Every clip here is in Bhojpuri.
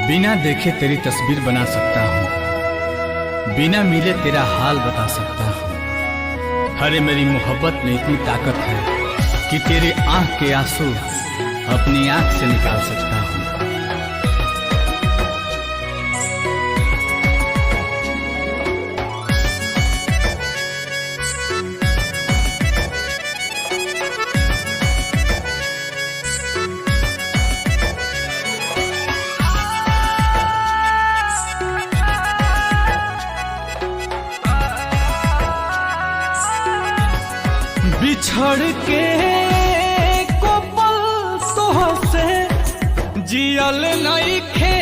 बिना देखे तेरी तस्वीर बना सकता हूँ, बिना मिले तेरा हाल बता सकता हूँ। अरे मेरी मोहब्बत में इतनी ताकत है कि तेरे आंख के आंसू अपनी आंख से निकाल सकता हूँ। बिछड़ के को पल तोहसे जियल नइखे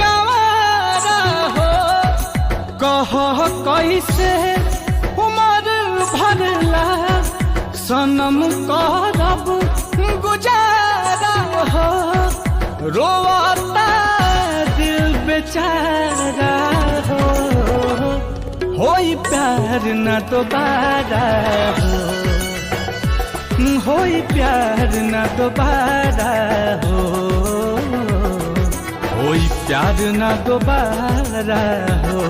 गवारा हो। कह कैसे उमर भरला सनम करब गुजारा हो। रोता दिल बेचारा हो, होई प्यार न दोबारा हो, होई प्यार न दोबारा हो, होई प्यार न दोबारा हो,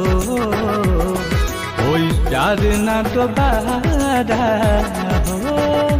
होई प्यार न दोबारा हो।